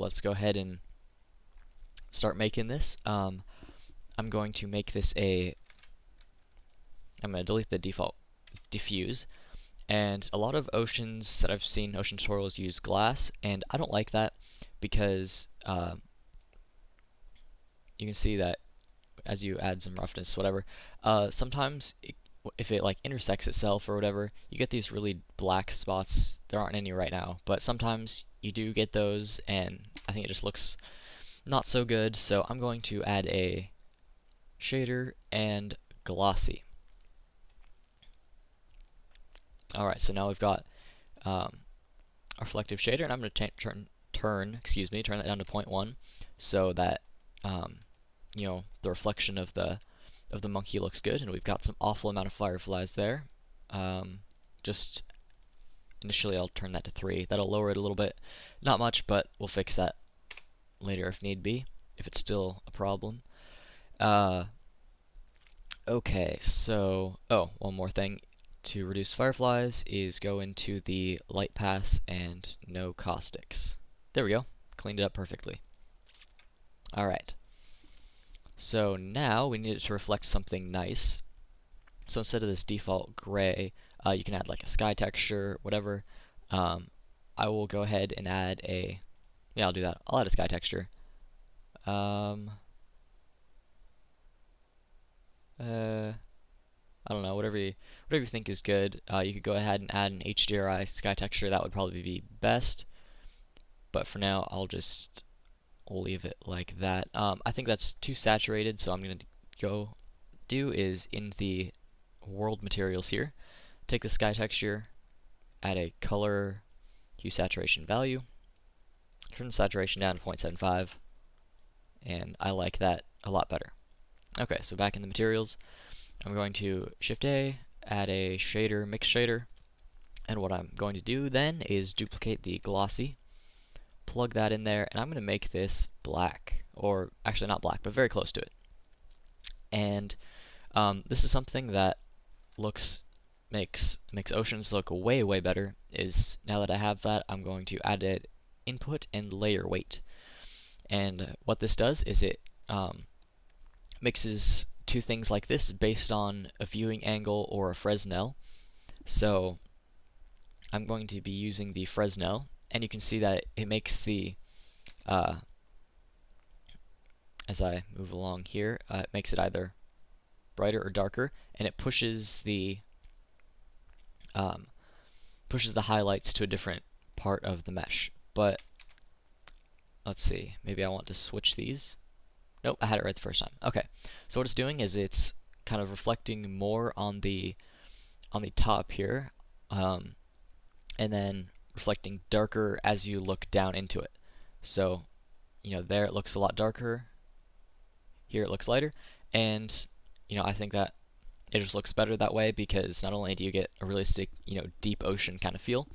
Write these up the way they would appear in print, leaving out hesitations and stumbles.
let's go ahead and start making this. I'm going to make this I'm going to delete the default diffuse. And a lot of oceans that I've seen, ocean tutorials, use glass, and I don't like that because you can see that as you add some roughness, whatever, sometimes if it like intersects itself or whatever, you get these really black spots. There aren't any right now, but sometimes you do get those, and I think it just looks not so good. So I'm going to add a shader and glossy. Alright, so now we've got our reflective shader, and I'm going to turn that down to 0.1 so that you know, the reflection of the monkey looks good, and we've got some awful amount of fireflies there. Just initially I'll turn that to 3. That'll lower it a little bit. Not much, but we'll fix that later if need be, if it's still a problem. Okay, so, one more thing. To reduce fireflies is go into the light paths and no caustics. There we go. Cleaned it up perfectly. Alright. So now we need it to reflect something nice. So instead of this default gray, you can add like a sky texture, whatever. I will go ahead and add a... Yeah, I'll do that. I'll add a sky texture. I don't know, whatever you think is good. You could go ahead and add an HDRI sky texture. That would probably be best. But for now, I'll leave it like that. I think that's too saturated, so I'm going to do is in the world materials here, take the sky texture, add a color hue saturation value, turn the saturation down to 0.75, and I like that a lot better. Okay, so back in the materials, I'm going to Shift A, add a shader, mix shader, and what I'm going to do then is duplicate the glossy, plug that in there, and I'm going to make this black, or actually not black, but very close to it. And this is something that makes oceans look way better. Is now that I have that, I'm going to add an input and layer weight. And what this does is it mixes two things like this based on a viewing angle or a Fresnel. So I'm going to be using the Fresnel, and you can see that it makes the as I move along here, it makes it either brighter or darker, and it pushes the highlights to a different part of the mesh. But let's see, maybe I want to switch these. Nope, I had it right the first time. Okay, so what it's doing is it's kind of reflecting more on the top here, and then reflecting darker as you look down into it. So, you know, there it looks a lot darker. Here it looks lighter, and you know, I think that it just looks better that way because not only do you get a realistic, you know, deep ocean kind of feel,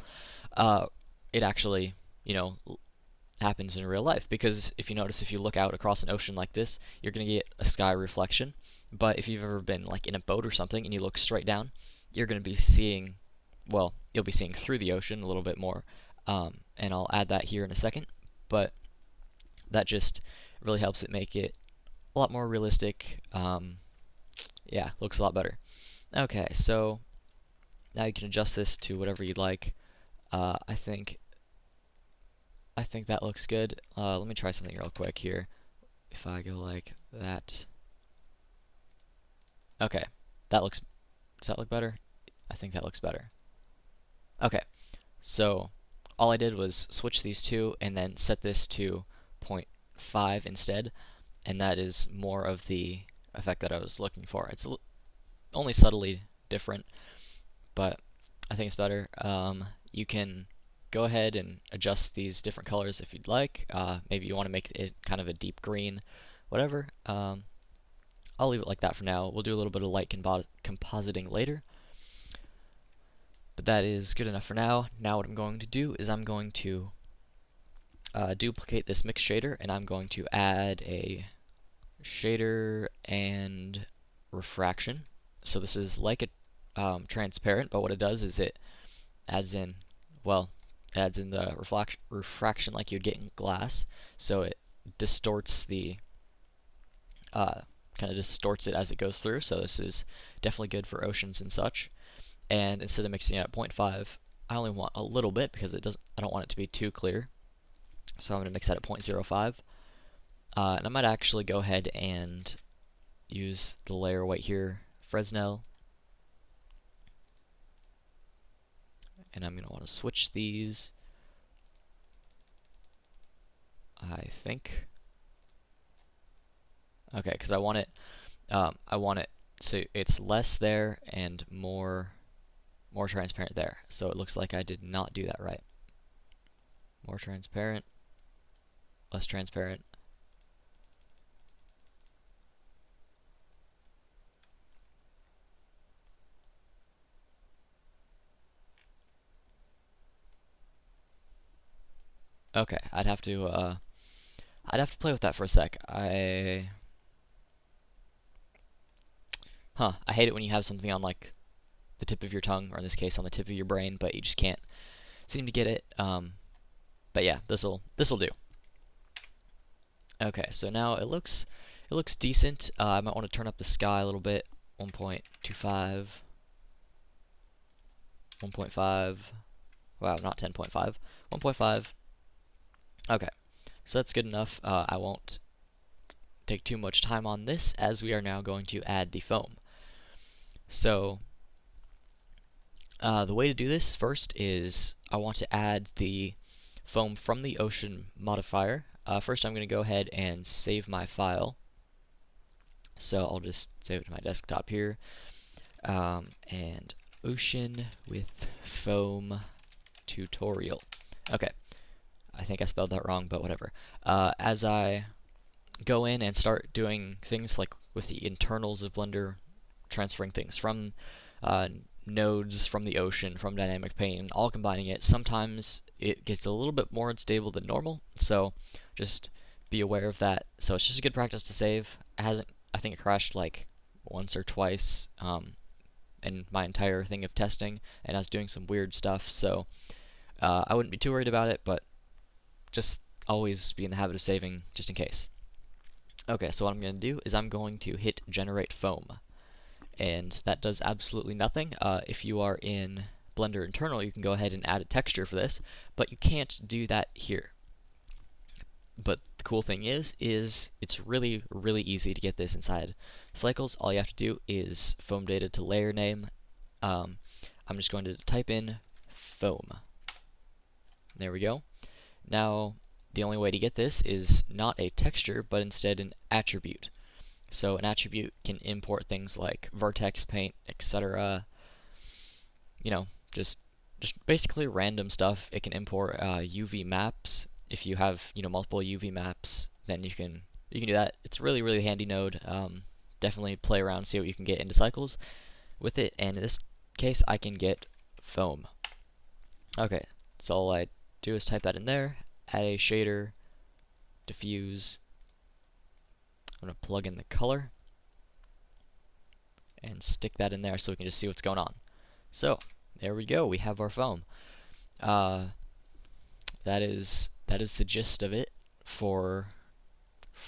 it actually, you know, happens in real life. Because if you notice, if you look out across an ocean like this, you're going to get a sky reflection. But if you've ever been like in a boat or something and you look straight down, you're going to be seeing, well, you'll be seeing through the ocean a little bit more. And I'll add that here in a second. But that just really helps it make it a lot more realistic. Yeah, looks a lot better. Okay, so now you can adjust this to whatever you'd like. I think that looks good. Let me try something real quick here. If I go like that. Okay, does that look better? I think that looks better. Okay, so all I did was switch these two and then set this to 0.5 instead, and that is more of the effect that I was looking for. It's only subtly different, but I think it's better. You can go ahead and adjust these different colors if you'd like. Maybe you want to make it kind of a deep green, whatever. I'll leave it like that for now. We'll do a little bit of light compositing later. But that is good enough for now. Now what I'm going to do is I'm going to duplicate this mix shader, and I'm going to add a shader and refraction. So this is like a transparent, but what it does is it adds in, well, It adds in the refraction like you'd get in glass, so it distorts the kind of distorts it as it goes through. So this is definitely good for oceans and such. And instead of mixing it at 0.5, I only want a little bit because I don't want it to be too clear. So I'm going to mix that at 0.05. And I might actually go ahead and use the layer weight here, Fresnel. And I'm going to want to switch these, I think. Okay, because I want it so it's less there and more transparent there. So it looks like I did not do that right. More transparent, less transparent. Okay, I'd have to play with that for a sec. I hate it when you have something on like the tip of your tongue, or in this case on the tip of your brain, but you just can't seem to get it. But yeah, this'll do. Okay, so now it looks decent. I might want to turn up the sky a little bit. 1.25, 1.5. Wow, not 10.5. 1.5. Okay, so that's good enough. I won't take too much time on this, as we are now going to add the foam. So the way to do this first is I want to add the foam from the ocean modifier. First I'm going to go ahead and save my file. So I'll just save it to my desktop here. And ocean with foam tutorial. Okay, I think I spelled that wrong, but whatever. As I go in and start doing things like with the internals of Blender, transferring things from nodes from the ocean, from dynamic pane, all combining it, sometimes it gets a little bit more unstable than normal, so just be aware of that. So it's just a good practice to save. It hasn't, I think it crashed like once or twice in my entire thing of testing, and I was doing some weird stuff, so I wouldn't be too worried about it, but just always be in the habit of saving just in case. Okay, so what I'm going to do is I'm going to hit generate foam, and that does absolutely nothing. If you are in Blender Internal, you can go ahead and add a texture for this, but you can't do that here. But the cool thing is it's really, really easy to get this inside Cycles. All you have to do is foam data to layer name. I'm just going to type in foam. There we go. Now, the only way to get this is not a texture, but instead an attribute. So an attribute can import things like vertex paint, etc. You know, just basically random stuff. It can import UV maps. If you have multiple UV maps, then you can do that. It's really, really handy node. Definitely play around, see what you can get into Cycles with it. And in this case, I can get foam. Okay, so all I do is type that in there, add a shader, diffuse. I'm going to plug in the color and stick that in there so we can just see what's going on. So there we go, we have our foam. That is the gist of it for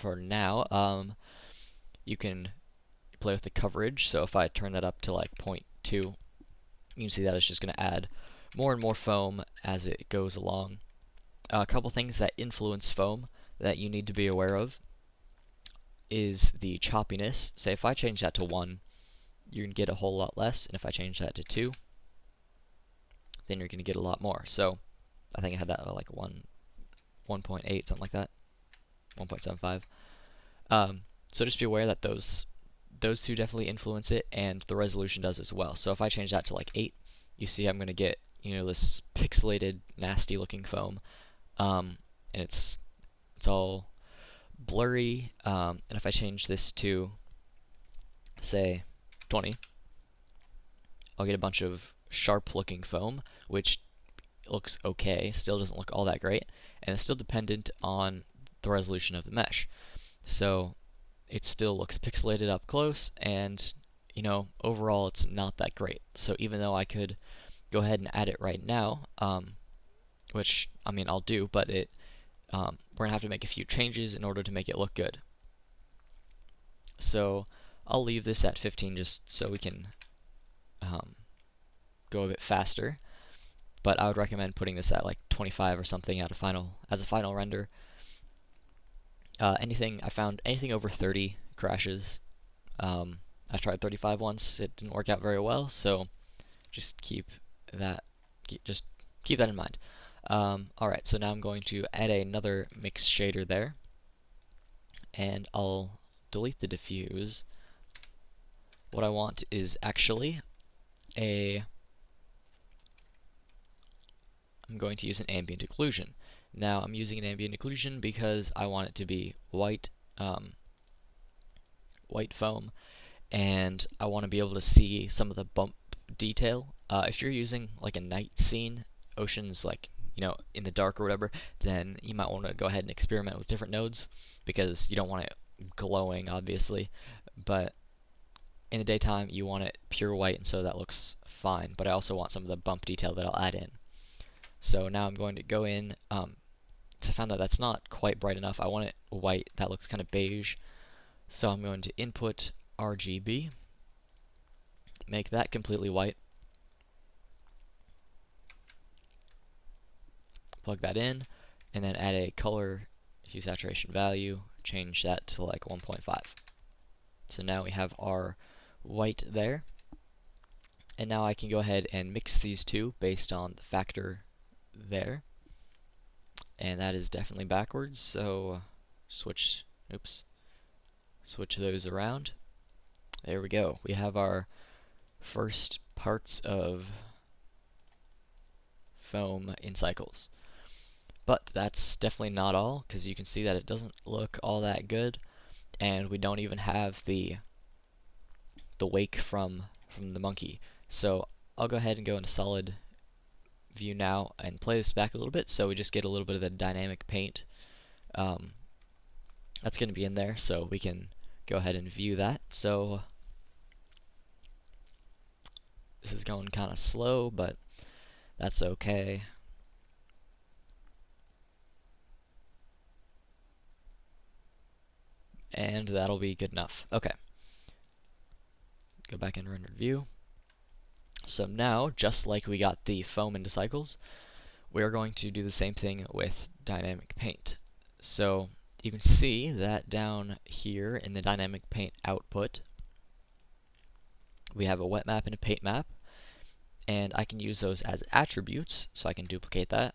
now. You can play with the coverage, so if I turn that up to like 0.2, you can see that it's just going to add more and more foam as it goes along. A couple things that influence foam that you need to be aware of is the choppiness. Say if I change that to 1, you're going to get a whole lot less, and if I change that to 2, then you're going to get a lot more. So I think I had that at like 1.8, something like that, 1.75. So just be aware that those two definitely influence it, and the resolution does as well. So if I change that to like 8, you see I'm going to get this pixelated, nasty looking foam, and it's all blurry. And if I change this to say 20, I'll get a bunch of sharp looking foam, which looks okay, still doesn't look all that great, and it's still dependent on the resolution of the mesh. So it still looks pixelated up close, and overall it's not that great. So even though I could go ahead and add it right now, which, I mean, I'll do, but we're going to have to make a few changes in order to make it look good. So I'll leave this at 15 just so we can go a bit faster, but I would recommend putting this at like 25 or something as a final render. I found anything over 30 crashes. I tried 35 once, it didn't work out very well, so just keep that in mind. Alright, so now I'm going to add another mix shader there, and I'll delete the diffuse. What I want is actually I'm going to use an ambient occlusion. Now I'm using an ambient occlusion because I want it to be white, white foam, and I want to be able to see some of the bump detail. If you're using like a night scene, oceans like, you know, in the dark or whatever, then you might want to go ahead and experiment with different nodes because you don't want it glowing, obviously, but in the daytime you want it pure white, and so that looks fine, but I also want some of the bump detail that I'll add in. So now I'm going to go in, I found that that's not quite bright enough. I want it white, that looks kind of beige, so I'm going to input RGB, make that completely white, plug that in, and then add a color hue saturation value, change that to like 1.5. So now we have our white there, and now I can go ahead and mix these two based on the factor there, and that is definitely backwards, so switch those around. There we go. We have our first parts of foam in cycles. But that's definitely not all, because you can see that it doesn't look all that good, and we don't even have the wake from the monkey. So I'll go ahead and go into solid view now and play this back a little bit, so we just get a little bit of the dynamic paint that's going to be in there, so we can go ahead and view that. So this is going kind of slow, but that's okay. And that'll be good enough. Okay. Go back and render view. So now, just like we got the foam into cycles, we're going to do the same thing with dynamic paint. So you can see that down here in the dynamic paint output, we have a wet map and a paint map, and I can use those as attributes, so I can duplicate that.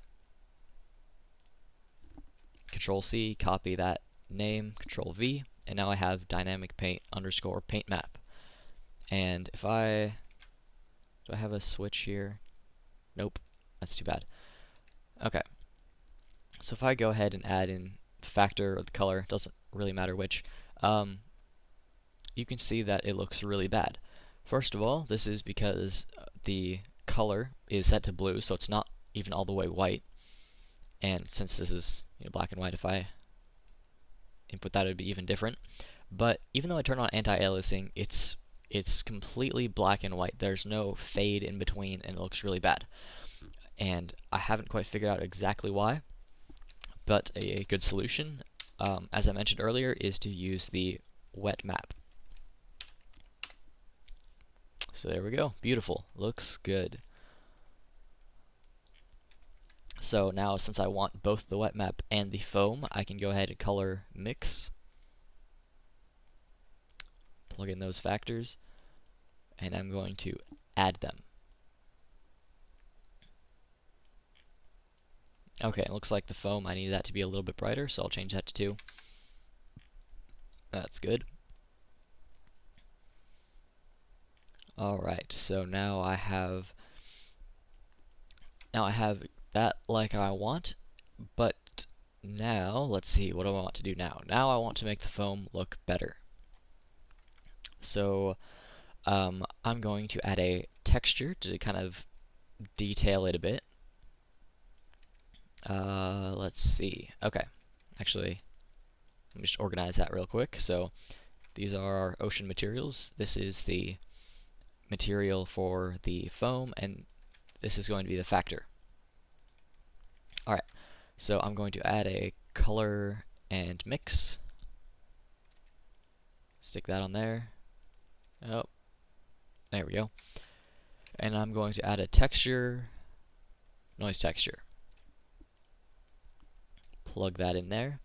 Control C, copy that name, Control V, and now I have dynamic paint underscore paint map. And if do I have a switch here? Nope, that's too bad. Okay, so if I go ahead and add in the factor or the color, doesn't really matter which, you can see that it looks really bad. First of all, this is because the color is set to blue, so it's not even all the way white. And since this is, you know, black and white, if I input that, it would be even different. But even though I turn on anti-aliasing, it's completely black and white. There's no fade in between, and it looks really bad. And I haven't quite figured out exactly why, but a good solution, as I mentioned earlier, is to use the wet map. So there we go. Beautiful. Looks good. So now, since I want both the wet map and the foam, I can go ahead and color mix, plug in those factors, and I'm going to add them. Okay, it looks like the foam, I need that to be a little bit brighter, so I'll change that to 2. That's good. Alright, so now I have that like I want, but now, let's see, what do I want to do now? Now I want to make the foam look better. So I'm going to add a texture to kind of detail it a bit. Let's see. Okay, actually, let me just organize that real quick. So these are our ocean materials. This is the material for the foam, and this is going to be the factor. So I'm going to add a color and mix. Stick that on there. Oh, there we go. And I'm going to add a texture, noise texture. Plug that in there.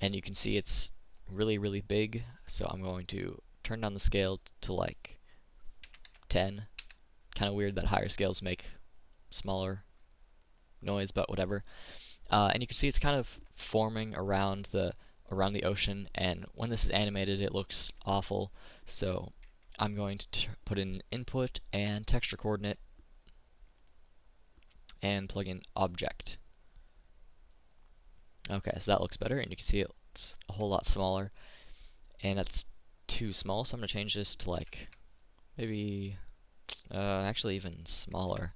And you can see it's really, really big. So I'm going to turn down the scale to like 10. Kind of weird that higher scales make smaller noise, but whatever. And you can see it's kind of forming around the ocean, and when this is animated it looks awful, so I'm going to put in input and texture coordinate and plug in object. Okay, so that looks better, and you can see it's a whole lot smaller, and that's too small, so I'm going to change this to like maybe actually even smaller.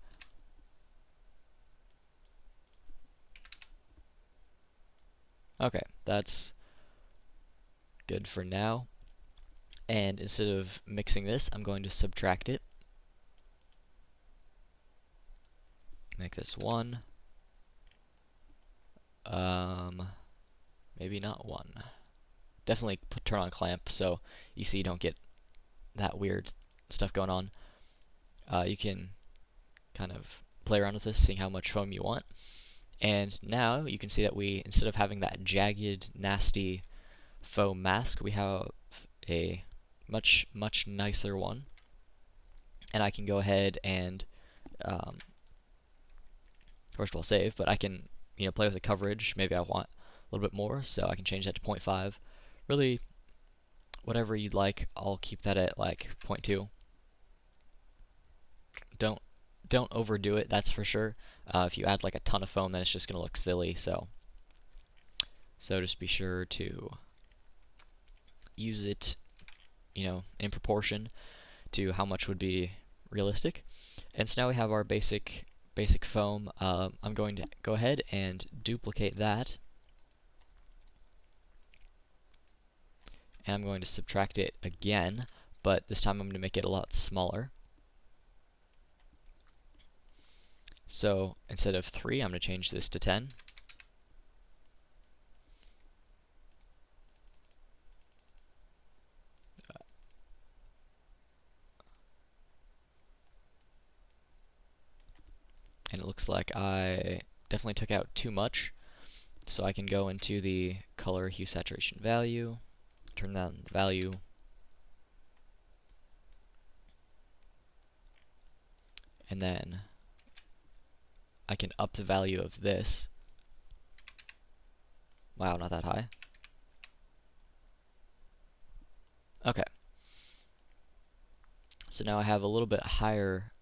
Okay, that's good for now. And instead of mixing this, I'm going to subtract it. Make this 1. Maybe not 1. Definitely turn on clamp so you see you don't get that weird stuff going on. You can kind of play around with this, seeing how much foam you want. And now you can see that we, instead of having that jagged, nasty foam mask, we have a much, much nicer one. And I can go ahead and, first of all, save, but I can, play with the coverage. Maybe I want a little bit more, so I can change that to 0.5. Really, whatever you'd like. I'll keep that at like 0.2. Don't overdo it, that's for sure. If you add like a ton of foam, then it's just going to look silly, so just be sure to use it, in proportion to how much would be realistic. And so now we have our basic foam. I'm going to go ahead and duplicate that, and I'm going to subtract it again, but this time I'm going to make it a lot smaller. So instead of 3, I'm going to change this to 10. And it looks like I definitely took out too much, so I can go into the color hue saturation value, turn down the value, and then I can up the value of this. Wow, not that high. Okay. So now I have a little bit higher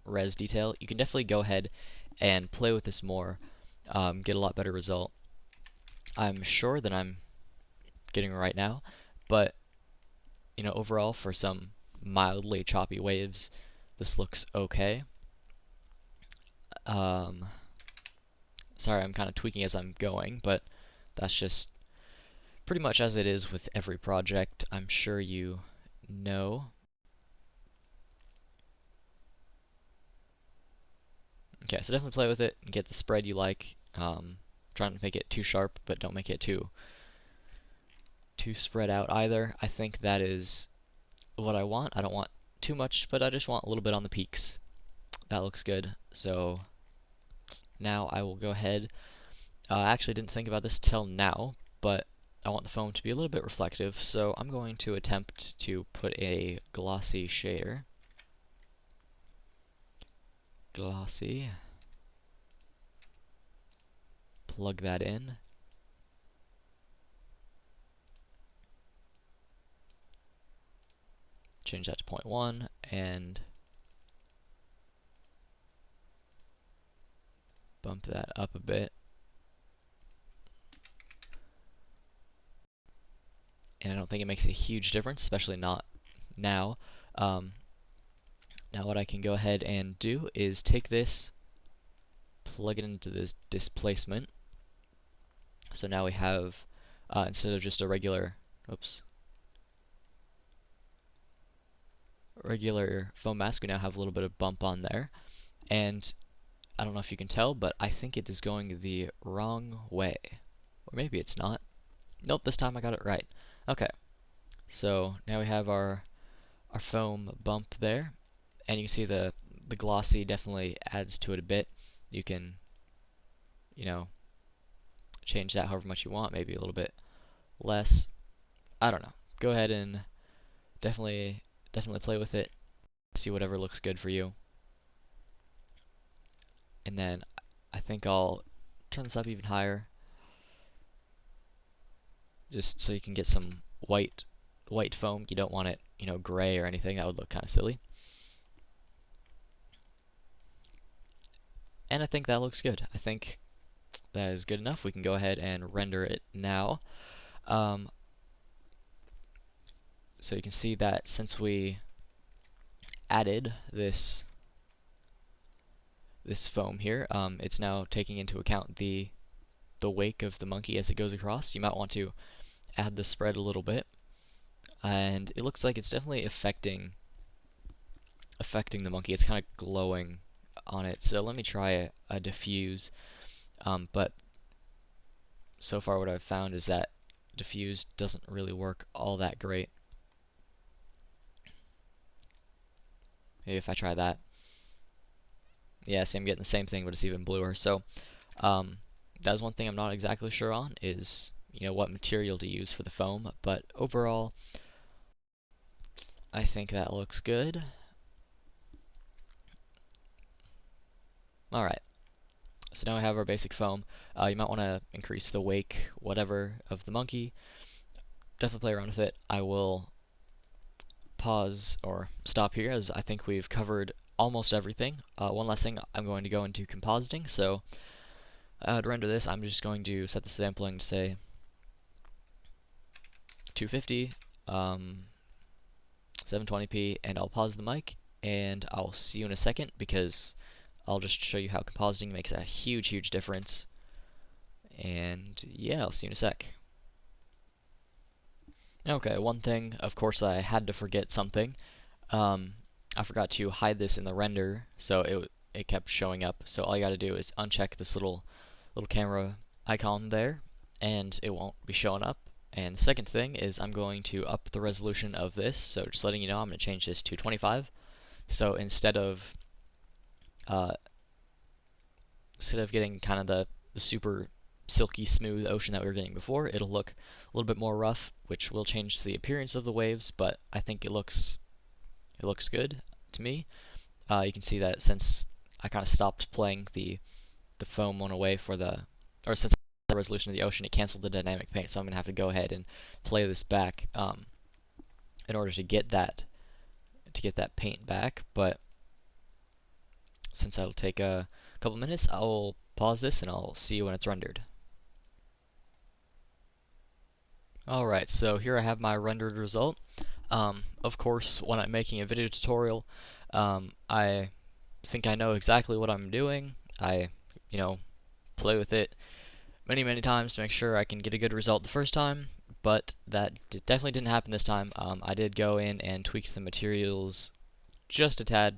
res detail. You can definitely go ahead and play with this more, get a lot better result. I'm sure that I'm getting right now, but overall for some mildly choppy waves, this looks okay. Sorry, I'm kind of tweaking as I'm going, but that's just pretty much as it is with every project, I'm sure you know. Okay, so definitely play with it and get the spread you like. Trying to make it too sharp, but don't make it too spread out either. I think that is what I want. I don't want too much, but I just want a little bit on the peaks. That looks good. So now I will go ahead. I actually didn't think about this till now, but I want the foam to be a little bit reflective, so I'm going to attempt to put a glossy shader. Glossy. Plug that in. Change that to 0.1 and bump that up a bit. And I don't think it makes a huge difference, especially not now. Now what I can go ahead and do is take this, plug it into this displacement. So now we have, instead of just a regular foam mask, we now have a little bit of bump on there. And I don't know if you can tell, but I think it is going the wrong way. Or maybe it's not. Nope, this time I got it right. Okay, so now we have our foam bump there, and you can see the glossy definitely adds to it a bit. You can, you know, change that however much you want, maybe a little bit less. I don't know. Go ahead and definitely play with it. See whatever looks good for you. And then I think I'll turn this up even higher, just so you can get some white foam. You don't want it, gray or anything. That would look kind of silly. And I think that looks good. I think that is good enough. We can go ahead and render it now. So you can see that since we added this foam here, it's now taking into account the wake of the monkey as it goes across. You might want to add the spread a little bit, and it looks like it's definitely affecting the monkey. It's kind of glowing on it. So let me try a diffuse, but so far what I've found is that diffuse doesn't really work all that great. Maybe if I try that. Yeah, see, I'm getting the same thing, but it's even bluer. So that's one thing I'm not exactly sure on, is what material to use for the foam. But overall, I think that looks good. Alright, so now we have our basic foam. You might want to increase the wake, whatever, of the monkey. Definitely play around with it. I will pause or stop here, as I think we've covered almost everything. One last thing, I'm going to go into compositing. So to render this, I'm just going to set the sampling to say 250, 720p, and I'll pause the mic, and I'll see you in a second, because I'll just show you how compositing makes a huge difference. And yeah, I'll see you in a sec. Okay, one thing, of course, I had to forget something. I forgot to hide this in the render, so it kept showing up. So all you gotta do is uncheck this little camera icon there, and it won't be showing up. And the second thing is I'm going to up the resolution of this. So just letting you know, I'm going to change this to 25. So instead of getting kind of the super silky smooth ocean that we were getting before, it'll look a little bit more rough, which will change the appearance of the waves, but I think it looks good to me. You can see that since I kind of stopped playing the foam one away since the resolution of the ocean, it canceled the dynamic paint, so I'm going to have to go ahead and play this back in order to get that paint back. But since that'll take a couple minutes, I'll pause this and I'll see you when it's rendered. Alright, so here I have my rendered result. Of course, when I'm making a video tutorial, I think I know exactly what I'm doing. I, play with it many times to make sure I can get a good result the first time, but that definitely didn't happen this time. I did go in and tweak the materials just a tad,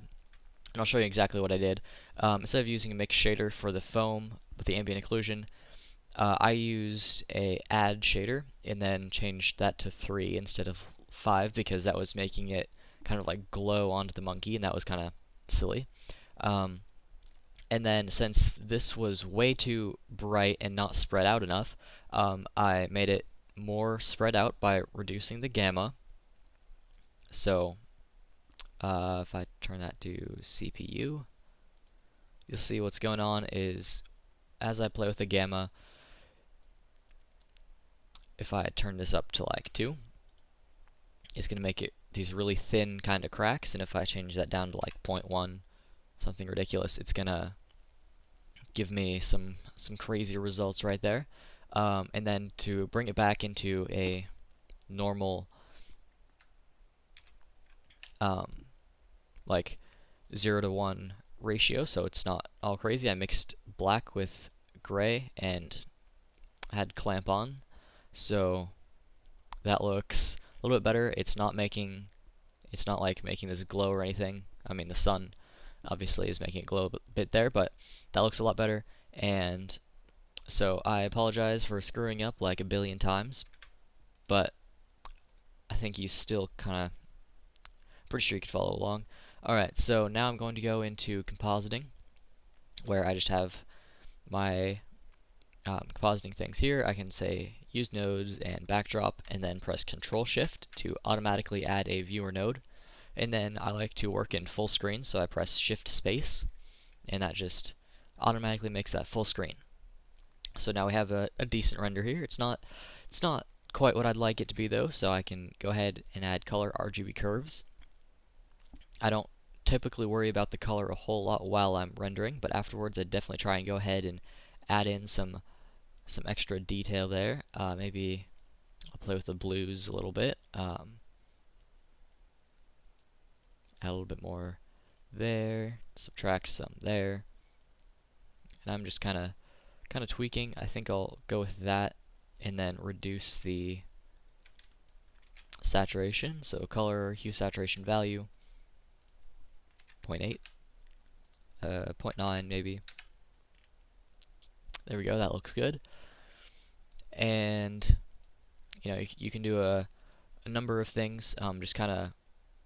and I'll show you exactly what I did. Instead of using a mix shader for the foam with the ambient occlusion, I used a add shader and then changed that to 3 instead of 5, because that was making it kind of like glow onto the monkey, and that was kind of silly. And then since this was way too bright and not spread out enough, I made it more spread out by reducing the gamma. So if I turn that to CPU, you'll see what's going on is, as I play with the gamma, if I turn this up to like 2, it's going to make it these really thin kind of cracks, and if I change that down to like 0.1, something ridiculous, it's going to give me some crazy results right there. And then to bring it back into a normal like 0:1 ratio, so it's not all crazy, I mixed black with gray and had clamp on, so that looks a little bit better. It's not like making this glow or anything. I mean, the sun obviously is making it glow a bit there, but that looks a lot better. And so I apologize for screwing up like a billion times, but I think you still kind of, pretty sure you could follow along. Alright, so now I'm going to go into compositing, where I just have my compositing things here. I can say use nodes and backdrop, and then press Control Shift to automatically add a viewer node. And then I like to work in full screen, so I press Shift Space, and that just automatically makes that full screen. So now we have a decent render here. It's not quite what I'd like it to be though, so I can go ahead and add color Rgb Curves. I don't typically worry about the color a whole lot while I'm rendering, but afterwards I definitely try and go ahead and add in some extra detail there. Maybe I'll play with the blues a little bit. Add a little bit more there, subtract some there, and I'm just kind of tweaking. I think I'll go with that, and then reduce the saturation. So color hue saturation value 0.8, 0.9 maybe. There we go. That looks good. And you know, you can do a number of things. Just kind of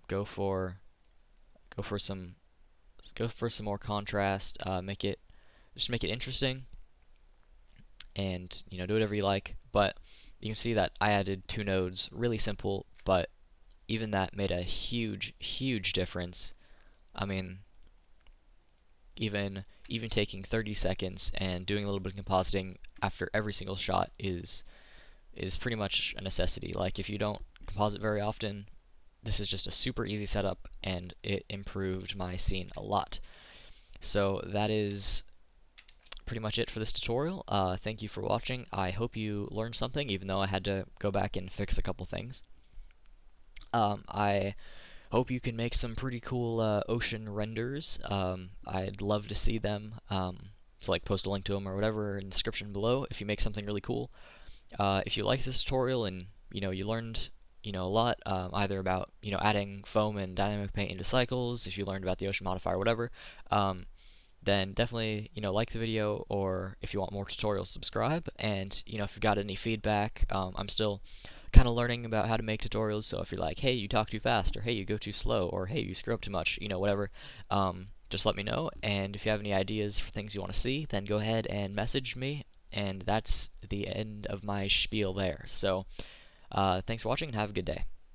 go for some more contrast. Make it interesting, and you know, do whatever you like. But you can see that I added 2 nodes, really simple, but even that made a huge difference. I mean, even taking 30 seconds and doing a little bit of compositing after every single shot is pretty much a necessity. Like, if you don't composite very often, this is just a super easy setup, and it improved my scene a lot. So that is pretty much it for this tutorial. Thank you for watching. I hope you learned something, even though I had to go back and fix a couple things. I hope you can make some pretty cool ocean renders. I'd love to see them. So like, post a link to them or whatever in the description below if you make something really cool. If you like this tutorial and you learned a lot, either about adding foam and dynamic paint into cycles, if you learned about the ocean modifier, whatever, then definitely like the video, or if you want more tutorials, subscribe. And if you've got any feedback, I'm still kind of learning about how to make tutorials, so if you're like, hey, you talk too fast, or hey, you go too slow, or hey, you screw up too much, whatever, just let me know. And if you have any ideas for things you want to see, then go ahead and message me. And that's the end of my spiel there. So thanks for watching, and have a good day.